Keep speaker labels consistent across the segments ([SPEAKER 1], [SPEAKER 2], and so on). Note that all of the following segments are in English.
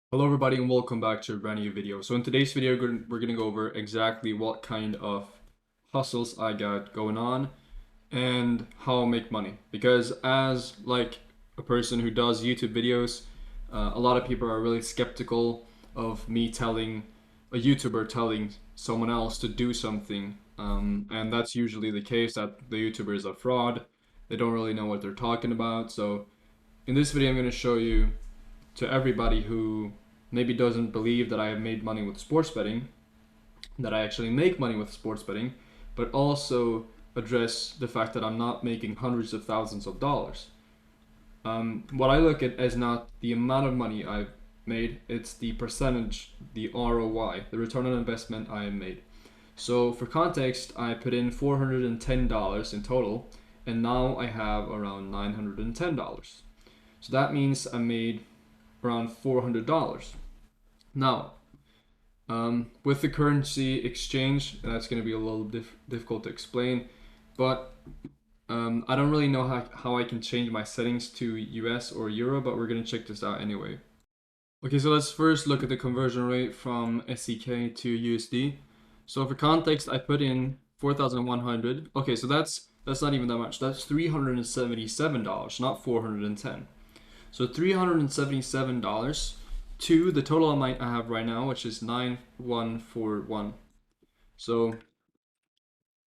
[SPEAKER 1] Hello everybody and welcome back to a brand new video. So in today's video we're going to go over exactly what kind of hustles I got going on and how I make money. Because as like a person who does YouTube videos, a lot of people are really skeptical of me telling a YouTuber telling someone else to do something. And that's usually the case that the YouTuber is a fraud. They don't really know what they're talking about. So in this video I'm going to show you to everybody who maybe doesn't believe that I have made money with sports betting, that I actually make money with sports betting, but also address the fact that I'm not making hundreds of thousands of dollars. What I look at is not the amount of money I've made, it's the percentage, the ROI, the return on investment I have made. So for context, I put in $410 in total, and now I have around $910. So that means I made around $400. Now, with the currency exchange, that's going to be a little difficult to explain, but I don't really know how I can change my settings to US or Euro, but we're going to check this out anyway. Okay, so let's first look at the conversion rate from SEK to USD. So for context, I put in 4,100. Okay, so that's not even that much. That's $377, not 410. So $377 to the total amount I have right now, which is 9141. So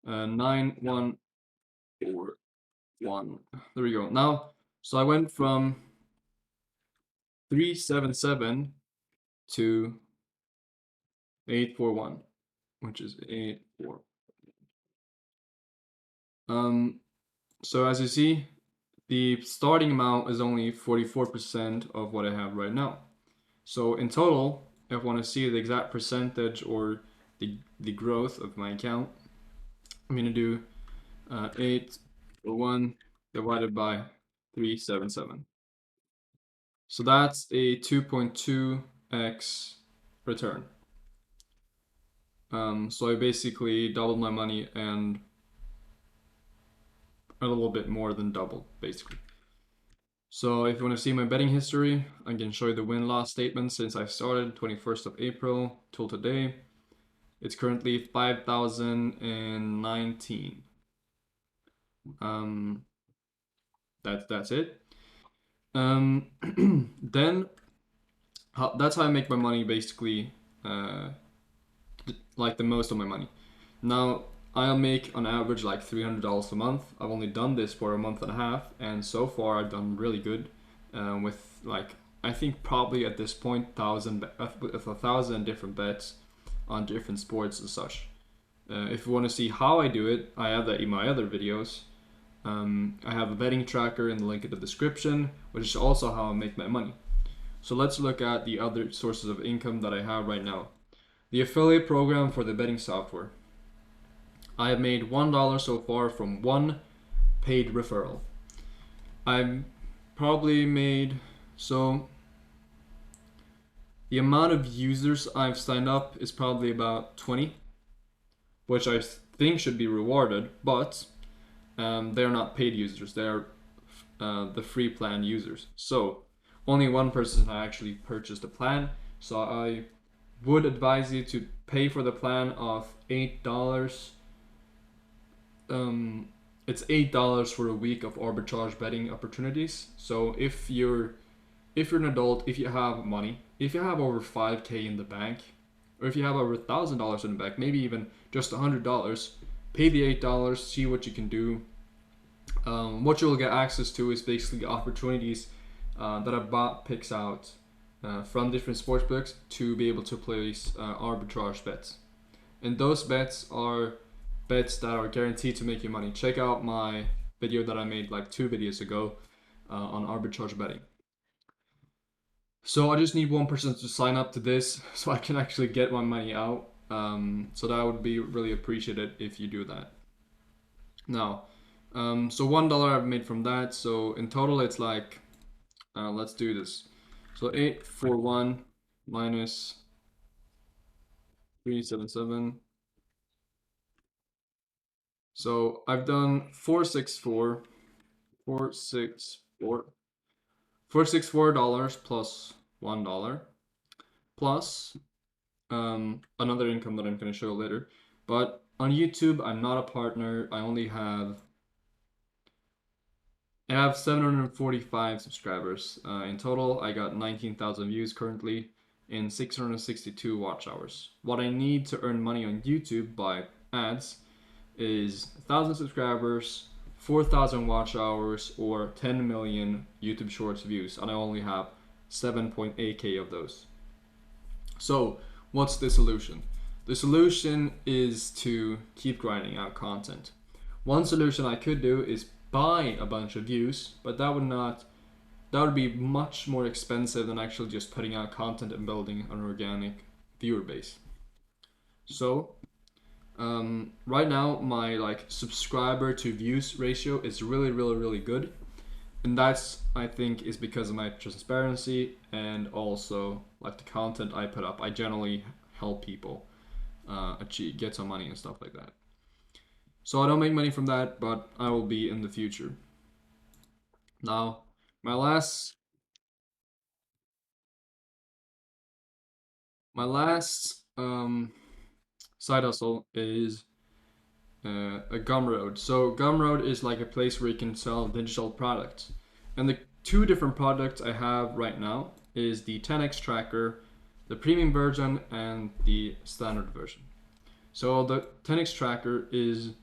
[SPEAKER 1] 9141. There we go. Now, so I went from 377 to 841, which is 84. Um, so as you see, the starting amount is only 44% of what I have right now. So in total, if I want to see the exact percentage or the growth of my account, I'm going to do 801 divided by 377. So that's a 2.2x return. So I basically doubled my money and a little bit more than double, basically. So if you want to see my betting history, I can show you the win-loss statement since I started 21st of April till today. It's currently 5,019. Um, that's it. Then that's how I make my money basically, like the most of my money. Now I'll make on average like $300 a month. I've only done this for a month and a half, and so far I've done really good. With like I think probably at this point with 1,000 different bets on different sports and such. If you want to see how I do it, I have that in my other videos. I have a betting tracker in the link in the description, which is also how I make my money. So let's look at the other sources of income that I have right now. The affiliate program for the betting software. I have made $1 so far from one paid referral. I've probably made, so the amount of users I've signed up is probably about 20, which I think should be rewarded, but they're not paid users. They're the free plan users. So only one person actually purchased the plan. So I would advise you to pay for the plan of $8. It's $8 for a week of arbitrage betting opportunities. So if you're an adult, if you have money, if you have over 5K in the bank, or if you have over $1,000 in the bank, maybe even just $100, pay the $8, see what you can do. What you'll get access to is basically opportunities that a bot picks out from different sportsbooks to be able to place arbitrage bets. And those bets are bets that are guaranteed to make you money. Check out my video that I made like 2 videos ago on arbitrage betting. So I just need one person to sign up to this so I can actually get my money out. So that would be really appreciated if you do that. Now, so $1 I've made from that. So in total, it's like, let's do this. So 841 minus 377. So I've done 464, 464, $464 plus $1. plus another income that I'm going to show later. But on YouTube, I'm not a partner. I have 745 subscribers. In total, I got 19,000 views currently and 662 watch hours. What I need to earn money on YouTube by ads is 1,000 subscribers, 4,000 watch hours, or 10 million YouTube Shorts views, and I only have 7.8k of those. So, what's the solution? The solution is to keep grinding out content. One solution I could do is buy a bunch of views, but that would be much more expensive than actually just putting out content and building an organic viewer base. So, right now my like subscriber to views ratio is really good, and that's, I think, is because of my transparency and also like the content I put up. I generally help people get some money and stuff like that. So I don't make money from that, but I will be in the future. Now, my last side hustle is a Gumroad. So Gumroad is like a place where you can sell digital products. And the two different products I have right now is the 10x tracker, the premium version, and the standard version. So the 10x tracker is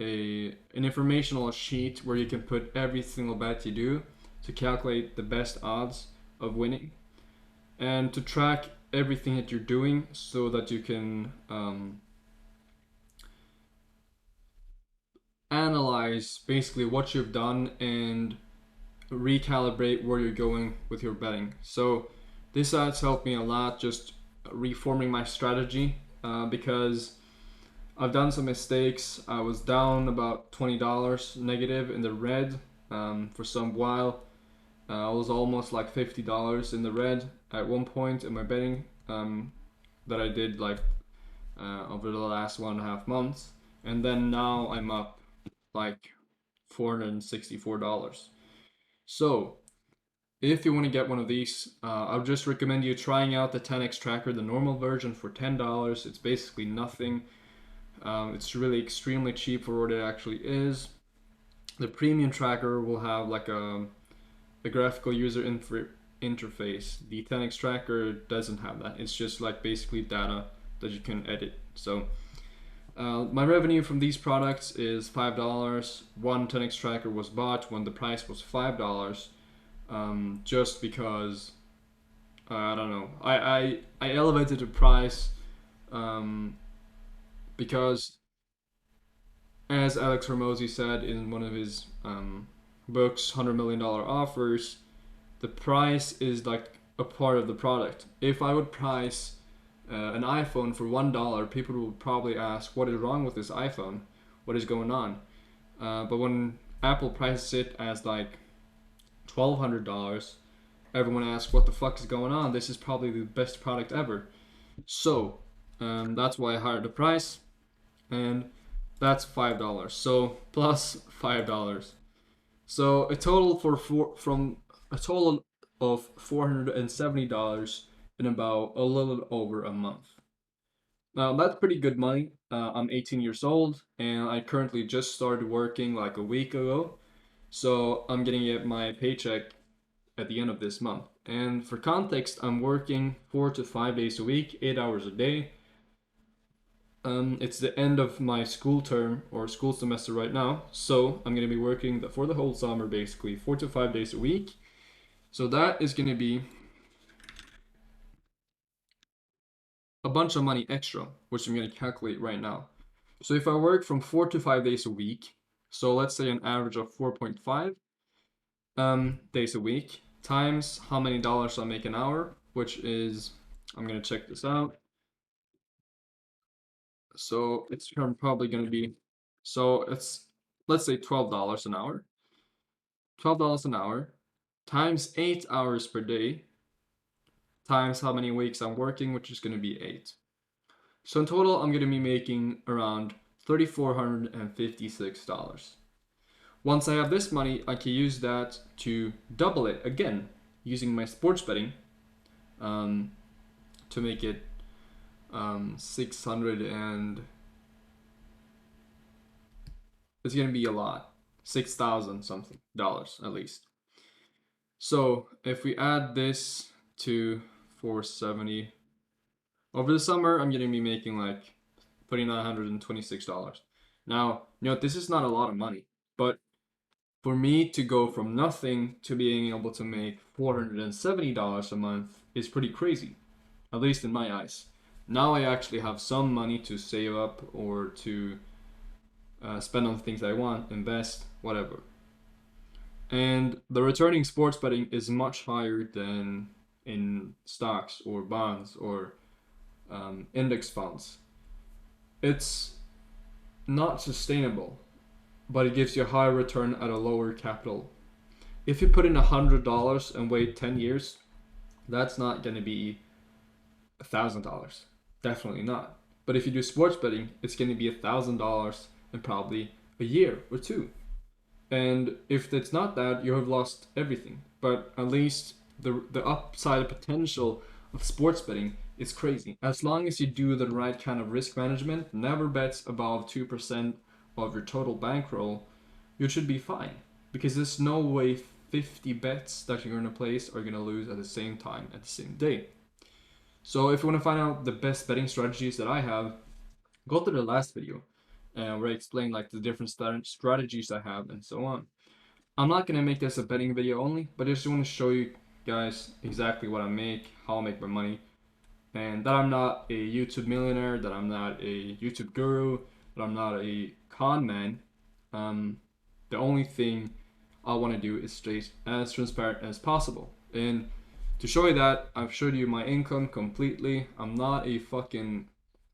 [SPEAKER 1] an informational sheet where you can put every single bet you do to calculate the best odds of winning and to track everything that you're doing so that you can analyze basically what you've done and recalibrate where you're going with your betting. So this has helped me a lot, just reforming my strategy because I've done some mistakes. I was down about $20 negative in the red for some while. I was almost like $50 in the red at one point in my betting that I did like over the last 1.5 months, and then now I'm up like $464. So if you want to get one of these, I would just recommend you trying out the 10x tracker, the normal version for $10. It's basically nothing. It's really extremely cheap for what it actually is. The premium tracker will have like a graphical user interface. The 10x tracker doesn't have that. It's just like basically data that you can edit. So my revenue from these products is $5. One 10x tracker was bought when the price was $5, just because I don't know. I elevated the price because, as Alex Hormozy said in one of his books, $100 million offers, the price is like a part of the product. If I would price an iPhone for $1, people would probably ask, what is wrong with this iPhone? What is going on? But when Apple prices it as like $1,200, everyone asks, what the fuck is going on? This is probably the best product ever. So that's why I hired the price, and that's $5. So plus $5. So a total a total of $470 in about a little over a month. Now that's pretty good money. I'm 18 years old and I currently just started working like a week ago. So I'm getting my paycheck at the end of this month. And for context, I'm working 4 to 5 days a week, 8 hours a day. It's the end of my school term or school semester right now, so I'm going to be working for the whole summer basically, 4 to 5 days a week. So that is going to be a bunch of money extra, which I'm going to calculate right now. So if I work from 4 to 5 days a week, so let's say an average of 4.5 days a week, times how many dollars I make an hour, which is, I'm going to check this out. So it's probably going to be, so it's, let's say $12 an hour. $12 an hour times 8 hours per day times how many weeks I'm working, which is going to be 8. So in total, I'm going to be making around $3,456. Once I have this money, I can use that to double it again using my sports betting. to make it 600, and it's gonna be a lot, 6,000 something dollars at least. So if we add this to 470 over the summer, I'm gonna be making like $2,926. Now, this is not a lot of money, but for me to go from nothing to being able to make $470 a month is pretty crazy, at least in my eyes. Now I actually have some money to save up or to spend on things I want, invest, whatever. And the returning sports betting is much higher than in stocks or bonds or index funds. It's not sustainable, but it gives you a higher return at a lower capital. If you put in $100 and wait 10 years, that's not going to be $1,000. Definitely not. But if you do sports betting, it's going to be $1,000 in probably a year or two. And if it's not that, you have lost everything. But at least the upside potential of sports betting is crazy. As long as you do the right kind of risk management, never bets above 2% of your total bankroll, you should be fine. Because there's no way 50 bets that you're going to place are going to lose at the same time, at the same day. So if you want to find out the best betting strategies that I have, go to the last video where I explain like the different strategies I have and so on. I'm not going to make this a betting video only, but I just want to show you guys exactly what I make, how I make my money, and that I'm not a YouTube millionaire, that I'm not a YouTube guru, that I'm not a con man. The only thing I want to do is stay as transparent as possible. And to show you that, I've showed you my income completely. I'm not a fucking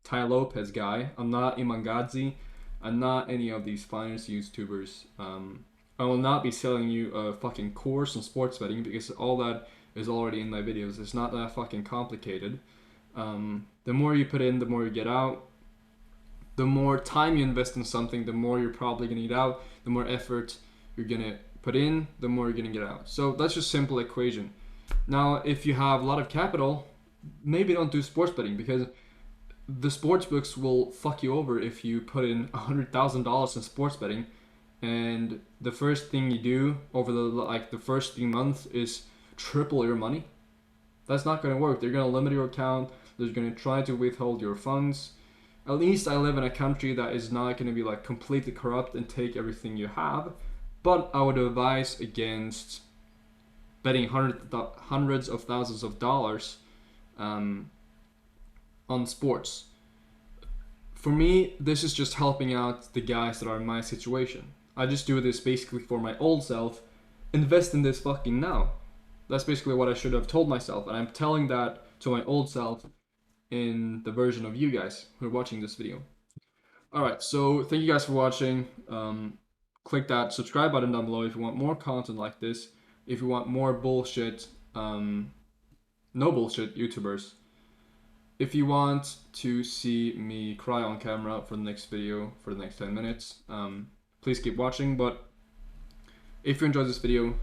[SPEAKER 1] Tai Lopez guy. I'm not Imangadzi. I'm not any of these finance YouTubers. I will not be selling you a fucking course on sports betting because all that is already in my videos. It's not that fucking complicated. The more you put in, the more you get out. The more time you invest in something, the more you're probably gonna get out. The more effort you're gonna put in, the more you're gonna get out. So that's just simple equation. Now, if you have a lot of capital, maybe don't do sports betting because the sports books will fuck you over if you put in $100,000 in sports betting, and the first thing you do over the first 3 months is triple your money. That's not gonna work. They're gonna limit your account. They're gonna try to withhold your funds. At least I live in a country that is not gonna be like completely corrupt and take everything you have. But I would advise against betting hundreds of thousands of dollars on sports. For me, this is just helping out the guys that are in my situation. I just do this basically for my old self. Invest in this fucking now. That's basically what I should have told myself, and I'm telling that to my old self in the version of you guys who are watching this video. Alright, so thank you guys for watching. Click that subscribe button down below if you want more content like this. If you want more bullshit, no bullshit YouTubers. If you want to see me cry on camera for the next video, for the next 10 minutes, please keep watching. But if you enjoyed this video,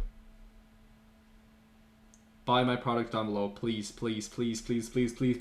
[SPEAKER 1] buy my product down below. Please, please, please, please, please, please.